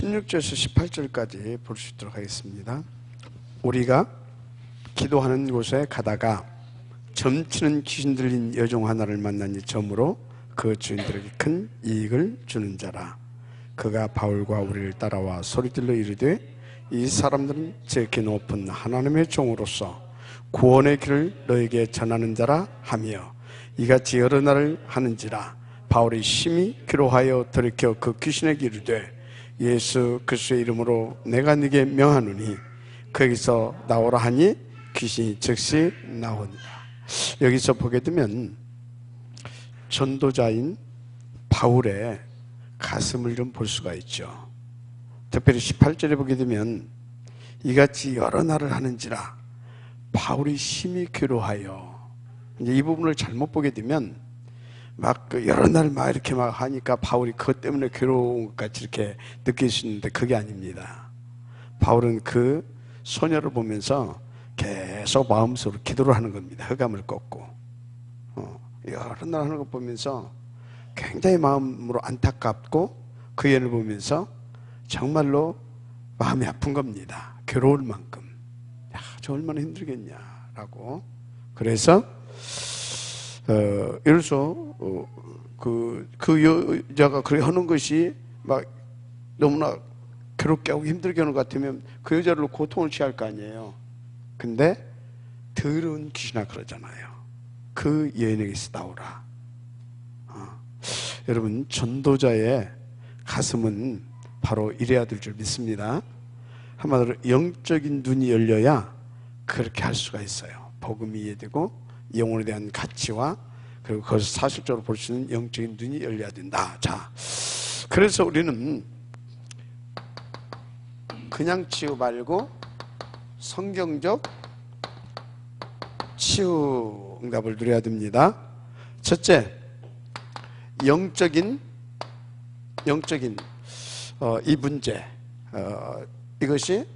16절에서 18절까지 볼 수 있도록 하겠습니다. 우리가 기도하는 곳에 가다가 점치는 귀신 들린 여종 하나를 만나니 점으로 그 주인들에게 큰 이익을 주는 자라. 그가 바울과 우리를 따라와 소리질러 이르되 이 사람들은 제게 높은 하나님의 종으로서 구원의 길을 너에게 전하는 자라 하며 이같이 여러 날을 하는지라. 바울이 심히 기로하여 돌이켜 그 귀신에게 이르되 예수 그리스도의 이름으로 내가 네게 명하노니 거기서 나오라 하니 귀신이 즉시 나오니라. 여기서 보게 되면 전도자인 바울의 가슴을 좀 볼 수가 있죠. 특별히 18절에 보게 되면 이같이 여러 날을 하는지라. 바울이 심히 괴로하여, 이제 이 부분을 잘못 보게 되면 막 여러 날 막 이렇게 막 하니까 바울이 그것 때문에 괴로운 것 같이 이렇게 느낄 수 있는데 그게 아닙니다. 바울은 그 소녀를 보면서 계속 마음속으로 기도를 하는 겁니다. 흑암을 꺾고 여러 날 하는 거 보면서 굉장히 마음으로 안타깝고 그 애를 보면서 정말로 마음이 아픈 겁니다. 괴로울 만큼. 야, 저 얼마나 힘들겠냐라고. 그래서 이래서 그 여자가 그렇게 하는 것이 막 너무나 괴롭게 하고 힘들게 하는 것 같으면 그 여자를 고통을 취할 거 아니에요. 근데 더러운 귀신아 그러잖아요. 그 여인에게서 나오라. 여러분, 전도자의 가슴은 바로 이래야 될 줄 믿습니다. 한마디로 영적인 눈이 열려야 그렇게 할 수가 있어요. 복음이 이해되고 영혼에 대한 가치와 그리고 그것을 사실적으로 볼 수 있는 영적인 눈이 열려야 된다. 자, 그래서 우리는 그냥 치유 말고 성경적 치유 응답을 누려야 됩니다. 첫째, 영적인 이 문제, 이것이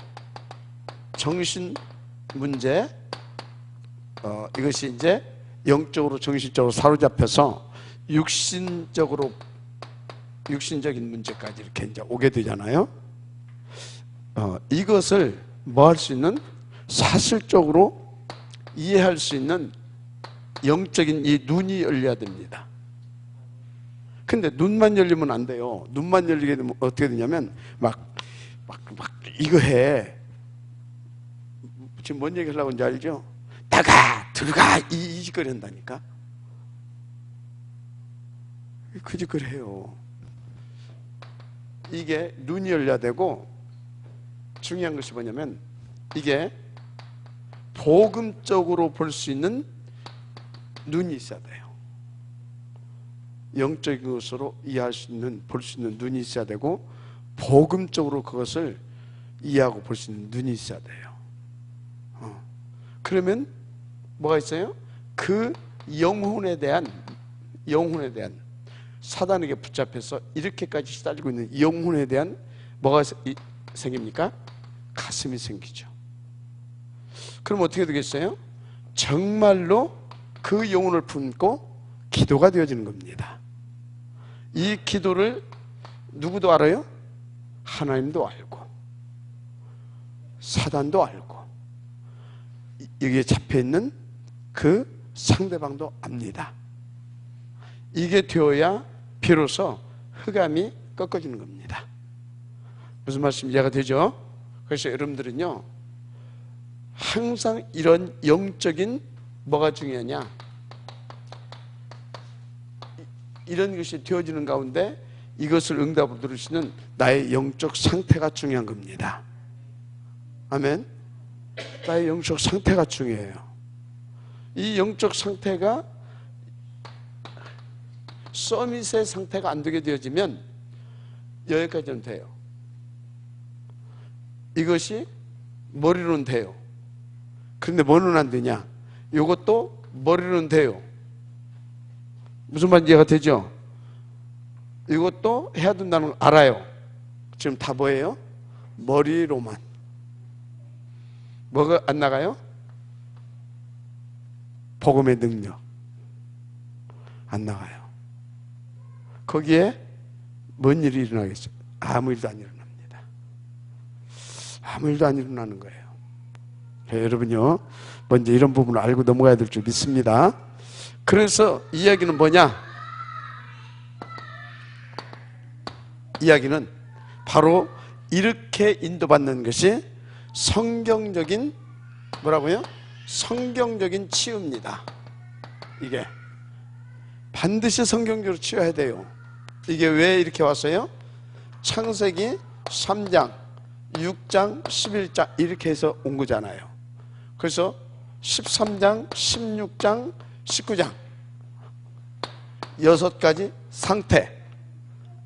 정신 문제, 이것이 이제 영적으로 정신적으로 사로잡혀서 육신적인 문제까지 이렇게 이제 오게 되잖아요. 이것을 뭐 할 수 있는, 사실적으로 이해할 수 있는 영적인 이 눈이 열려야 됩니다. 근데 눈만 열리면 안 돼요. 눈만 열리게 되면 어떻게 되냐면 막 이거 해. 지금 뭔 얘기 하려고 하는지 알죠? 나가 들어가 이 짓거리 한다니까. 그 짓거리 해요. 이게 눈이 열려야 되고, 중요한 것이 뭐냐면 이게 복음적으로 볼 수 있는 눈이 있어야 돼요. 영적인 것으로 이해할 수 있는, 볼 수 있는 눈이 있어야 되고, 복음적으로 그것을 이해하고 볼 수 있는 눈이 있어야 돼요. 그러면 뭐가 있어요? 그 영혼에 대한 사단에게 붙잡혀서 이렇게까지 시달리고 있는 영혼에 대한 뭐가 생깁니까? 가슴이 생기죠. 그럼 어떻게 되겠어요? 정말로 그 영혼을 품고 기도가 되어지는 겁니다. 이 기도를 누구도 알아요? 하나님도 알고 사단도 알고 여기에 잡혀있는 그 상대방도 압니다. 이게 되어야 비로소 흑암이 꺾어지는 겁니다. 무슨 말씀 이해가 되죠? 그래서 여러분들은요, 항상 이런 영적인 뭐가 중요하냐, 이런 것이 되어지는 가운데 이것을 응답으로 들을 수 있는 나의 영적 상태가 중요한 겁니다. 아멘. 나의 영적 상태가 중요해요. 이 영적 상태가 서밋의 상태가 안 되게 되어지면 여기까지는 돼요. 이것이 머리로는 돼요. 그런데 뭐는 안 되냐? 이것도 머리로는 돼요. 무슨 말인지 이해가 되죠? 이것도 해야 된다는 걸 알아요. 지금 다 뭐예요? 머리로만. 뭐가 안 나가요? 복음의 능력 안 나가요. 거기에 뭔 일이 일어나겠어요? 아무 일도 안 일어납니다. 아무 일도 안 일어나는 거예요. 여러분요, 먼저 이런 부분을 알고 넘어가야 될 줄 믿습니다. 그래서 이야기는 뭐냐? 이야기는 바로 이렇게 인도받는 것이 성경적인, 뭐라고요? 성경적인 치유입니다. 이게 반드시 성경적으로 치유해야 돼요. 이게 왜 이렇게 왔어요? 창세기 3장, 6장, 11장 이렇게 해서 온 거잖아요. 그래서 13장, 16장, 19장 6가지 상태,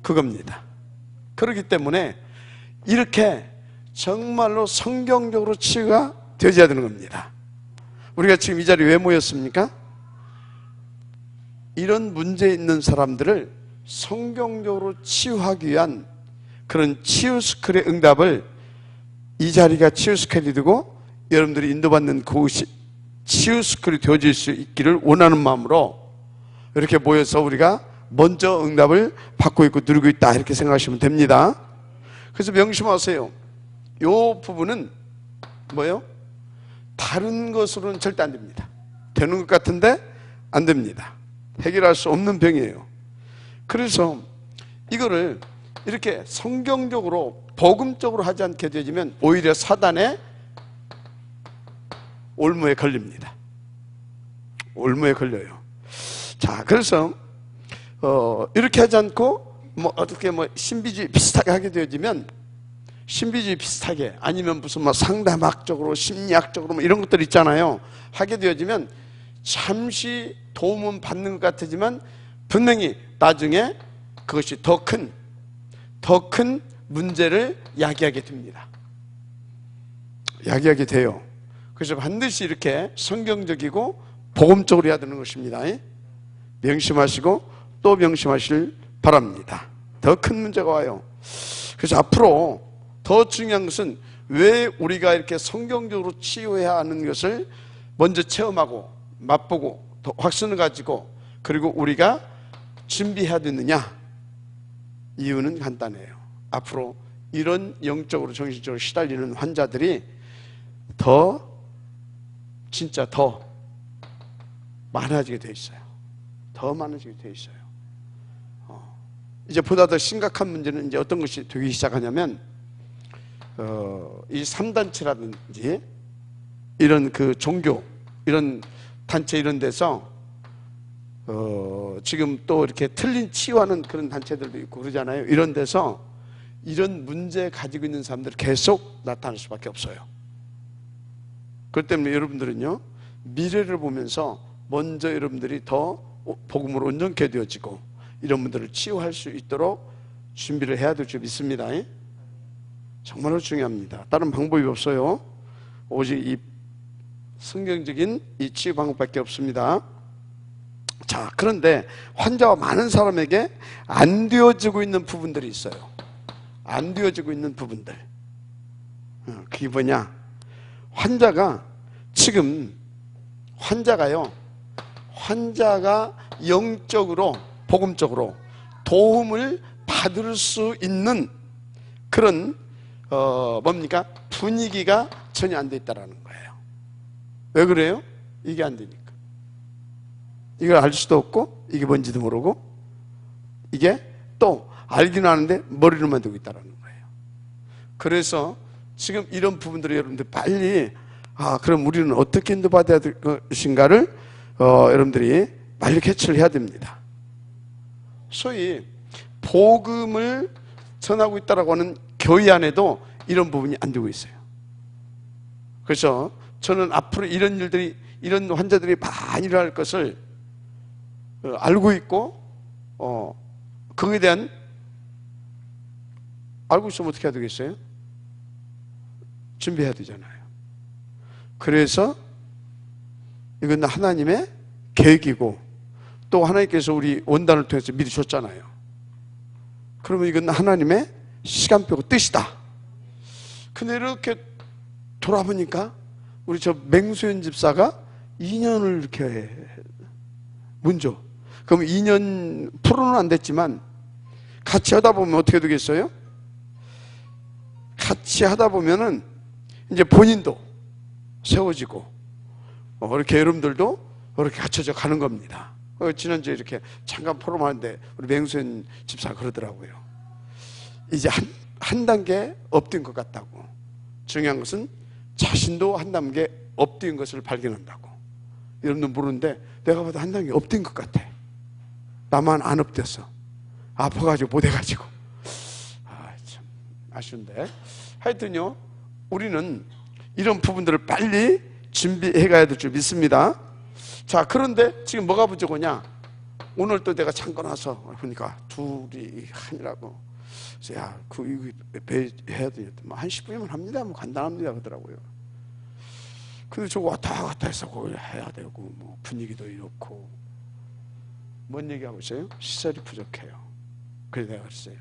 그겁니다. 그렇기 때문에 이렇게 정말로 성경적으로 치유가 되어야 되는 겁니다. 우리가 지금 이 자리에 왜 모였습니까? 이런 문제 있는 사람들을 성경적으로 치유하기 위한 그런 치유 스쿨의 응답을, 이 자리가 치유 스쿨이 되고 여러분들이 인도받는 그곳이 치유 스쿨이 되어질 수 있기를 원하는 마음으로 이렇게 모여서 우리가 먼저 응답을 받고 있고 누리고 있다, 이렇게 생각하시면 됩니다. 그래서 명심하세요. 이 부분은 뭐예요? 다른 것으로는 절대 안 됩니다. 되는 것 같은데 안 됩니다. 해결할 수 없는 병이에요. 그래서 이거를 이렇게 성경적으로 복음적으로 하지 않게 되면 오히려 사단의 올무에 걸립니다. 올무에 걸려요. 자, 그래서 이렇게 하지 않고 어떻게 신비주의 비슷하게 하게 되어지면, 신비주의 비슷하게 아니면 무슨 상담학적으로 심리학적으로 이런 것들 있잖아요. 하게 되어지면 잠시 도움은 받는 것 같지만 분명히 나중에 그것이 더 큰 문제를 야기하게 됩니다. 야기하게 돼요. 그래서 반드시 이렇게 성경적이고 복음적으로 해야 되는 것입니다. 명심하시고 또 명심하실 바랍니다. 더 큰 문제가 와요. 그래서 앞으로 더 중요한 것은 왜 우리가 이렇게 성경적으로 치유해야 하는 것을 먼저 체험하고 맛보고 더 확신을 가지고 그리고 우리가 준비해야 되느냐? 이유는 간단해요. 앞으로 이런 영적으로 정신적으로 시달리는 환자들이 진짜 더 많아지게 돼 있어요. 더 많아지게 돼 있어요. 이제 보다 더 심각한 문제는 이제 어떤 것이 되기 시작하냐면, 이 3단체라든지 이런 그 종교, 이런 단체 이런 데서 지금 또 이렇게 틀린 치유하는 그런 단체들도 있고 그러잖아요. 이런 데서 이런 문제 가지고 있는 사람들이 계속 나타날 수밖에 없어요. 그렇기 때문에 여러분들은요, 미래를 보면서 먼저 여러분들이 더 복음으로 온전케 되어지고 이런 분들을 치유할 수 있도록 준비를 해야 될 줄 믿습니다. 정말로 중요합니다. 다른 방법이 없어요. 오직 이 성경적인 이 치유 방법밖에 없습니다. 자, 그런데 환자와 많은 사람에게 안 되어지고 있는 부분들이 있어요. 안 되어지고 있는 부분들. 그게 뭐냐? 환자가 영적으로 복음적으로 도움을 받을 수 있는 그런 분위기가 전혀 안 돼 있다라는 거예요. 왜 그래요? 이게 안 되니까. 이걸 알 수도 없고 이게 뭔지도 모르고 이게 또 알기는 아는데 머리로만 두고 있다는 거예요. 그래서 지금 이런 부분들을 여러분들 빨리 그럼 우리는 어떻게 인도받아야 될 것인가를 여러분들이 빨리 캐치를 해야 됩니다. 소위 복음을 전하고 있다라고 하는 교회 안에도 이런 부분이 안 되고 있어요. 그래서 저는 앞으로 이런 환자들이 많이 일어날 것을 알고 있고 그거에 대한 알고 있으면 어떻게 해야 되겠어요? 준비해야 되잖아요. 그래서 이건 하나님의 계획이고 또 하나님께서 우리 원단을 통해서 미리 줬잖아요. 그러면 이건 하나님의 시간표고 뜻이다. 근데 이렇게 돌아보니까 우리 저 맹수연 집사가 2년을 이렇게 먼저, 그럼 2년 프로는 안 됐지만 같이 하다 보면 어떻게 되겠어요? 같이 하다 보면은 이제 본인도 세워지고 이렇게 여러분들도 이렇게 갖춰져 가는 겁니다. 지난주에 이렇게 잠깐 포럼하는데 우리 맹수현 집사 그러더라고요. 이제 한 단계 업된 것 같다고. 중요한 것은 자신도 한 단계 업된 것을 발견한다고. 여러분들 모르는데 내가 봐도 한 단계 업된 것 같아. 나만 안 업됐어. 아파가지고 못 해가지고. 참 아쉬운데. 하여튼요, 우리는 이런 부분들을 빨리 준비해 가야 될 줄 믿습니다. 자, 그런데 지금 뭐가 부족하냐? 오늘 또 내가 잠깐 와서 보니까 둘이 하느라고. 그래서 야, 이거 배 해야 되냐? 한 10분이면 합니다. 간단합니다. 그러더라고요. 근데 저거 왔다 갔다 해서 그걸 해야 되고, 분위기도 이렇고. 뭔 얘기하고 있어요? 시설이 부족해요. 그래서 내가 그랬어요.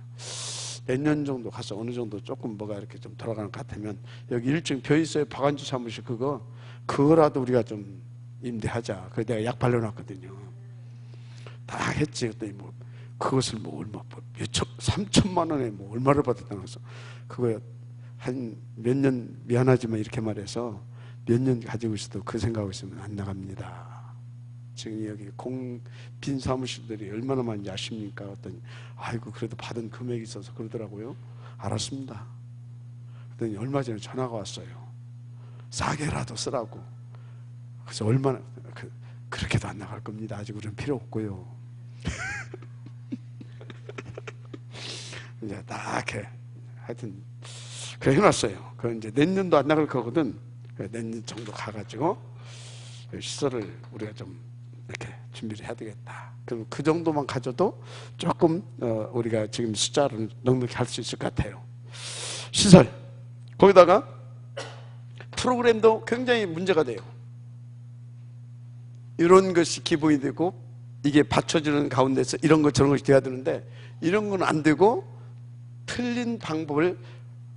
내년 정도 가서 어느 정도 조금 뭐가 이렇게 좀 돌아가는 것 같으면 여기 1층 벼 있어요. 박안주 사무실 그거라도 우리가 좀 임대하자. 그래서 내가 약 발려놨거든요. 다 했지. 그랬더니 그것을 얼마, 3천만 원에 얼마를 받았다고 해서 그거 한 몇 년 미안하지만 이렇게 말해서 몇 년 가지고 있어도 그 생각하고 있으면 안 나갑니다. 지금 여기 빈 사무실들이 얼마나 많은지 아십니까? 그랬더니 아이고 그래도 받은 금액이 있어서 그러더라고요. 알았습니다. 그랬더니 얼마 전에 전화가 왔어요. 싸게라도 쓰라고. 그래서 얼마나 그렇게도 안 나갈 겁니다. 아직 우리는 필요 없고요. 이제 딱 해. 하여튼 그래 해놨어요. 그 이제 내년도 안 나갈 거거든. 내년 정도 가가지고 시설을 우리가 좀 이렇게 준비를 해야 되겠다. 그럼 그 정도만 가져도 조금 우리가 지금 숫자를 넉넉히 할 수 있을 것 같아요. 시설 거기다가 프로그램도 굉장히 문제가 돼요. 이런 것이 기본이 되고 이게 받쳐주는 가운데서 이런 것 저런 것이 돼야 되는데 이런 건 안 되고 틀린 방법을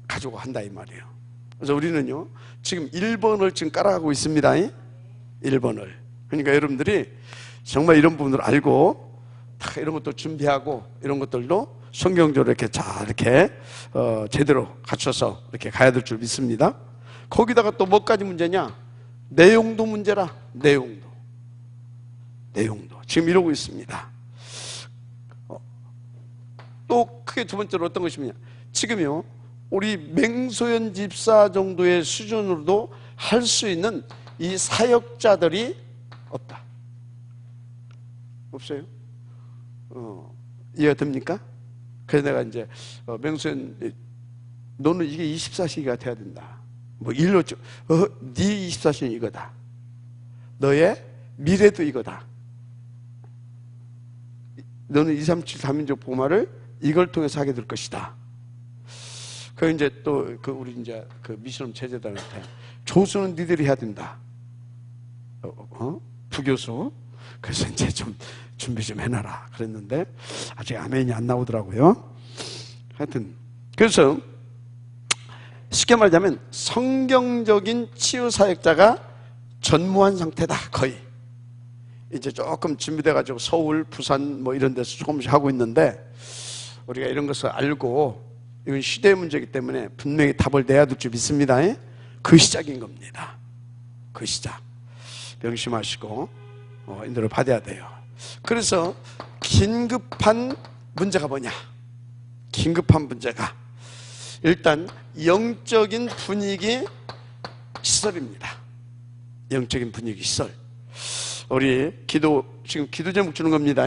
가지고 한다 이 말이에요. 그래서 우리는요 지금 1번을 지금 깔아가고 있습니다. 1번을. 그러니까 여러분들이 정말 이런 부분을 알고 다 이런 것도 준비하고 이런 것들도 성경적으로 이렇게 잘 이렇게 제대로 갖춰서 이렇게 가야 될 줄 믿습니다. 거기다가 또 뭐까지 문제냐? 내용도 문제라. 내용도 지금 이러고 있습니다. 또 크게 두 번째로 어떤 것이냐? 지금요 우리 맹소연 집사 정도의 수준으로도 할 수 있는 이 사역자들이 없다. 없어요? 이해가 됩니까? 그래서 내가 이제 맹소연 너는 이게 24시기가 돼야 된다. 일로 네 24시는 이거다. 너의 미래도 이거다. 너는 237 다민족 복음화를 이걸 통해서 하게 될 것이다. 그 이제 또 우리 이제 그 미션 제자들한테 조수는 니들이 해야 된다. 부교수. 그래서 이제 좀 준비 좀 해놔라. 그랬는데 아직 아멘이 안 나오더라고요. 하여튼 그래서 쉽게 말하자면 성경적인 치유 사역자가 전무한 상태다. 거의 이제 조금 준비돼가지고 서울, 부산 이런 데서 조금씩 하고 있는데 우리가 이런 것을 알고 이건 시대의 문제이기 때문에 분명히 답을 내야 될 줄 믿습니다. 그 시작인 겁니다. 그 시작. 명심하시고 인도를 받아야 돼요. 그래서 긴급한 문제가 뭐냐? 긴급한 문제가 일단 영적인 분위기 시설입니다. 영적인 분위기 시설. 우리 지금 기도 제목 주는 겁니다.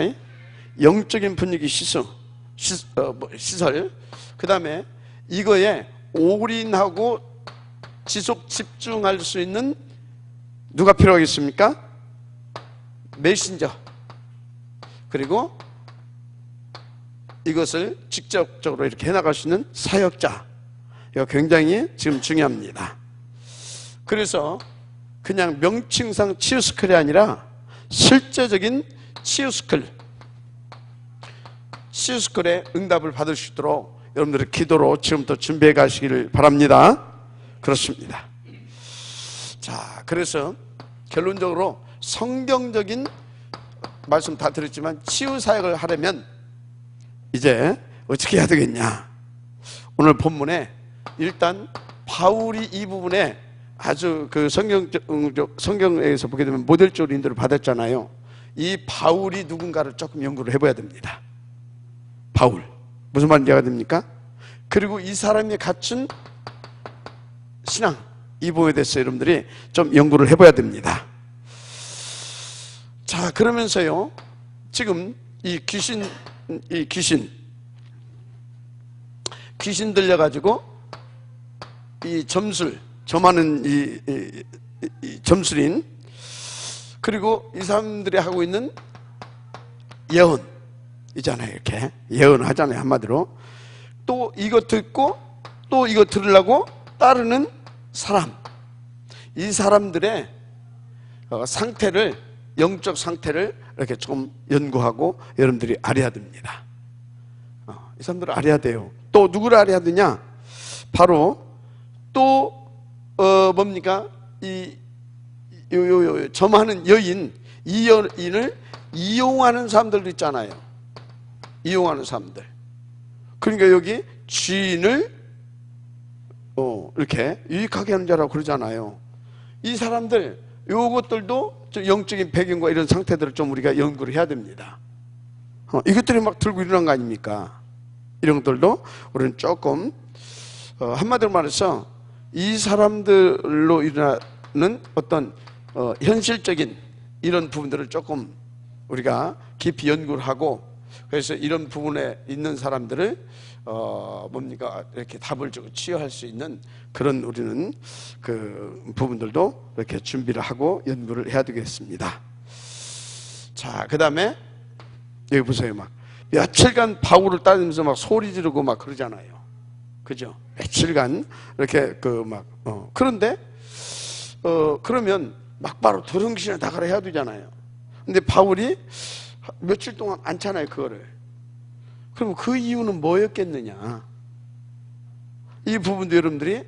영적인 분위기 시설. 그 다음에 이거에 올인하고 지속 집중할 수 있는 누가 필요하겠습니까? 메신저. 그리고 이것을 직접적으로 이렇게 해나갈 수 있는 사역자. 이거 굉장히 지금 중요합니다. 그래서 그냥 명칭상 치유스쿨이 아니라 실제적인 치유스쿨. 치유스쿨의 응답을 받을 수 있도록 여러분들의 기도로 지금부터 준비해 가시기를 바랍니다. 그렇습니다. 자, 그래서 결론적으로 성경적인 말씀 다 드렸지만 치유 사역을 하려면 이제 어떻게 해야 되겠냐? 오늘 본문에 일단 바울이 이 부분에 아주 그 성경에서 보게 되면 모델적으로 인도를 받았잖아요. 이 바울이 누군가를 조금 연구를 해봐야 됩니다. 바울 무슨 말인지 이해가 됩니까? 그리고 이 사람이 갖춘 신앙, 이 부분에 대해서 여러분들이 좀 연구를 해봐야 됩니다. 자, 그러면서요, 지금 이 귀신 들려가지고 이 점하는 이 점술인, 그리고 이 사람들이 하고 있는 예언 있잖아요. 이렇게 예언을 하잖아요. 한마디로 또 이거 듣고 또 이거 들으려고 따르는 사람, 이 사람들의 상태를, 영적 상태를 이렇게 좀 연구하고 여러분들이 알아야 됩니다. 이 사람들을 알아야 돼요. 또 누구를 알아야 되냐? 바로 또 뭡니까? 점하는 여인, 이 여인을 이용하는 사람들도 있잖아요. 이용하는 사람들. 그러니까 여기 주인을 이렇게 유익하게 하는 자라고 그러잖아요. 이 사람들, 요것들도 좀 영적인 배경과 이런 상태들을 좀 우리가 연구를 해야 됩니다. 이것들이 막 들고 일어난 거 아닙니까? 이런 것들도 우리는 조금 한마디로 말해서 이 사람들로 일어나는 어떤 현실적인 이런 부분들을 조금 우리가 깊이 연구를 하고, 그래서 이런 부분에 있는 사람들을 뭡니까, 이렇게 답을 주고 치유할 수 있는 그런 우리는 그 부분들도 이렇게 준비를 하고 연구를 해야 되겠습니다. 자, 그 다음에 여기 보세요. 막 며칠간 바울을 따르면서 막 소리 지르고 막 그러잖아요. 그죠? 며칠간 이렇게 그런데 그러면 막바로 도령신에 나가라 해야 되잖아요. 근데 바울이 며칠 동안 않잖아요, 그거를. 그럼 그 이유는 뭐였겠느냐? 이 부분도 여러분들이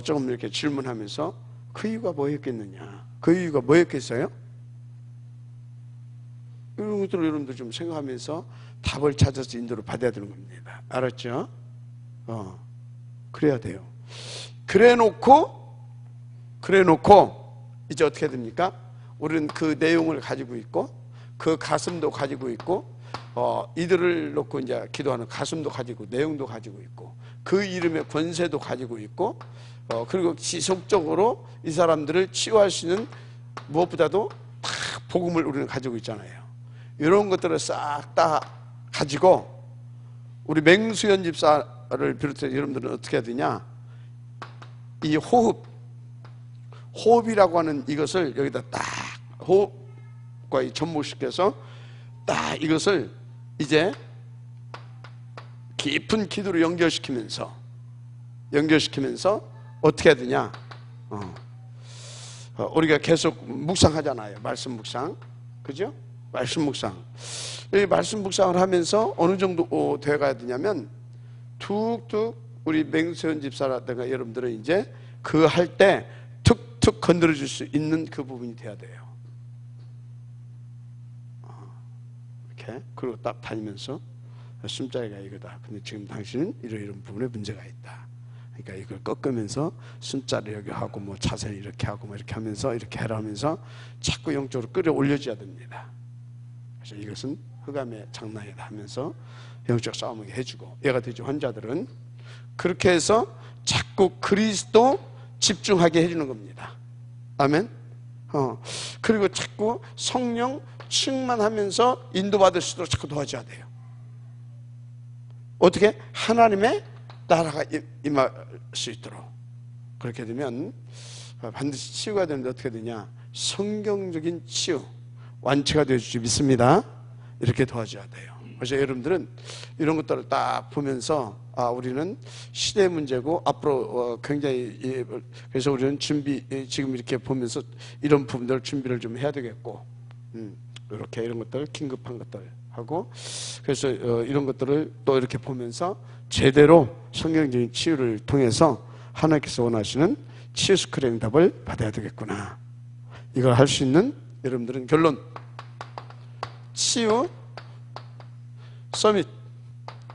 조금 이렇게 질문하면서 그 이유가 뭐였겠느냐? 그 이유가 뭐였겠어요? 이런 것들을 여러분들 좀 생각하면서 답을 찾아서 인도를 받아야 되는 겁니다. 알았죠? 그래야 돼요. 그래 놓고 이제 어떻게 됩니까? 우리는 그 내용을 가지고 있고 그 가슴도 가지고 있고 이들을 놓고 이제 기도하는 가슴도 가지고 내용도 가지고 있고 그 이름의 권세도 가지고 있고 그리고 지속적으로 이 사람들을 치유할 수 있는 무엇보다도 다 복음을 우리는 가지고 있잖아요. 이런 것들을 싹 다 가지고 우리 맹수연 집사를 비롯해서 여러분들은 어떻게 해야 되냐? 이 호흡이라고 하는 이것을 여기다 딱 호흡과 접목시켜서 딱 이것을 이제 깊은 기도로 연결시키면서 어떻게 해야 되냐? 우리가 계속 묵상하잖아요. 말씀 묵상, 그죠? 말씀 묵상. 이 말씀 묵상을 하면서 어느 정도 돼가야 되냐면 툭툭 우리 맹수연 집사라든가 여러분들은 이제 그 할 때 툭툭 건드려 줄 수 있는 그 부분이 돼야 돼요. 이렇게 그리고 딱 다니면서 숨자리가 이거다. 근데 지금 당신은 이런 부분에 문제가 있다. 그러니까 이걸 꺾으면서 숨자리 여기 하고 뭐 자세히 이렇게 하고 뭐 이렇게 하면서 이렇게 해라 하면서 자꾸 영적으로 끌어올려줘야 됩니다. 그래서 이것은 흑암의 장난이다 하면서 영적 싸움을 해주고 얘가 되죠. 환자들은 그렇게 해서 자꾸 그리스도 집중하게 해주는 겁니다. 아멘. 그리고 자꾸 성령 충만하면서 인도받을 수 있도록 자꾸 도와줘야 돼요. 어떻게? 하나님의 나라가 임할 수 있도록. 그렇게 되면 반드시 치유가 되는데 어떻게 되냐? 성경적인 치유, 완치가 되어 줄 줄 믿습니다. 이렇게 도와줘야 돼요. 그래서 여러분들은 이런 것들을 딱 보면서 우리는 시대의 문제고 앞으로 굉장히 그래서 우리는 지금 이렇게 보면서 이런 부분들 준비를 좀 해야 되겠고 이렇게 이런 것들 긴급한 것들 하고 그래서 이런 것들을 또 이렇게 보면서 제대로 성경적인 치유를 통해서 하나님께서 원하시는 치유 스쿨의 응답을 받아야 되겠구나. 이걸 할 수 있는 여러분들은 결론 치유 서밋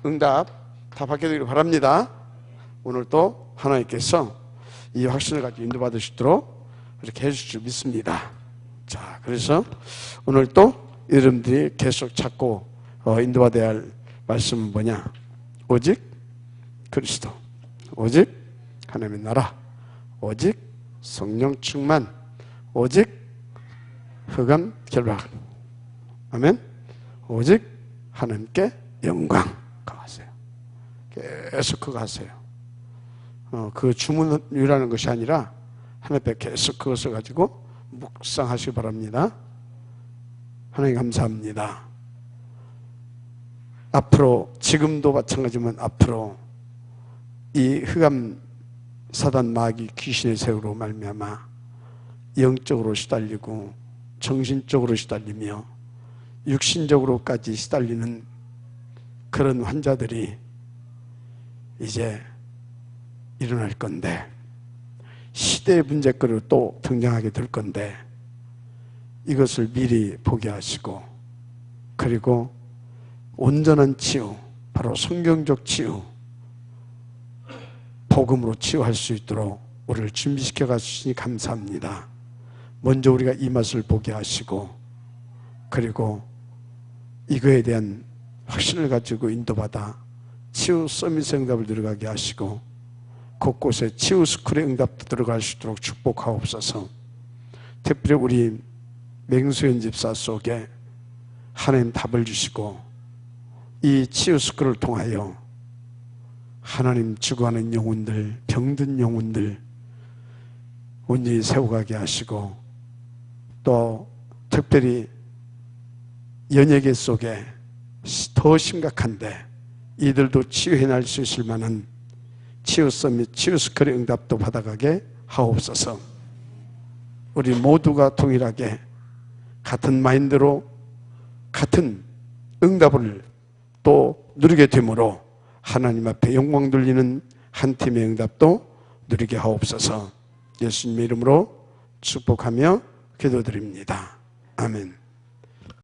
응답 다 받게 되기를 바랍니다. 오늘 또 하나님께서 이 확신을 가지고 인도받을 수 있도록 이렇게 해줄 줄 믿습니다. 자, 그래서 오늘 또 여러분들이 계속 찾고 인도받아야 할 말씀은 뭐냐? 오직 그리스도, 오직 하나님의 나라, 오직 성령 충만, 오직 흑암 결박. 아멘. 오직 하나님께 영광. 그거 하세요. 계속 그거 하세요. 그 주문이라는 것이 아니라 하나님 앞에 계속 그것을 가지고 묵상하시기 바랍니다. 하나님 감사합니다. 앞으로 지금도 마찬가지지만 앞으로 이 흑암 사단 마귀 귀신의 세우로 말미암아 영적으로 시달리고 정신적으로 시달리며 육신적으로까지 시달리는 그런 환자들이 이제 일어날 건데, 시대의 문제거리로 또 등장하게 될 건데, 이것을 미리 보게 하시고, 그리고 온전한 치유, 바로 성경적 치유, 복음으로 치유할 수 있도록 우리를 준비시켜 가시니 감사합니다. 먼저 우리가 이 맛을 보게 하시고, 그리고 이거에 대한 확신을 가지고 인도받아 치유 서밋 응답을 들어가게 하시고, 곳곳에 치유 스쿨의 응답도 들어갈 수 있도록 축복하옵소서. 특별히 우리 맹수연 집사 속에 하나님 답을 주시고, 이 치유 스쿨을 통하여 하나님 죽어가는 영혼들, 병든 영혼들 온전히 세워가게 하시고, 또 특별히 연예계 속에 더 심각한데 이들도 치유해낼 수 있을 만한 치유 서밋, 치유 스쿨의 응답도 받아가게 하옵소서. 우리 모두가 동일하게 같은 마인드로 같은 응답을 또 누리게 되므로 하나님 앞에 영광 돌리는 한 팀의 응답도 누리게 하옵소서. 예수님의 이름으로 축복하며 기도드립니다. 아멘.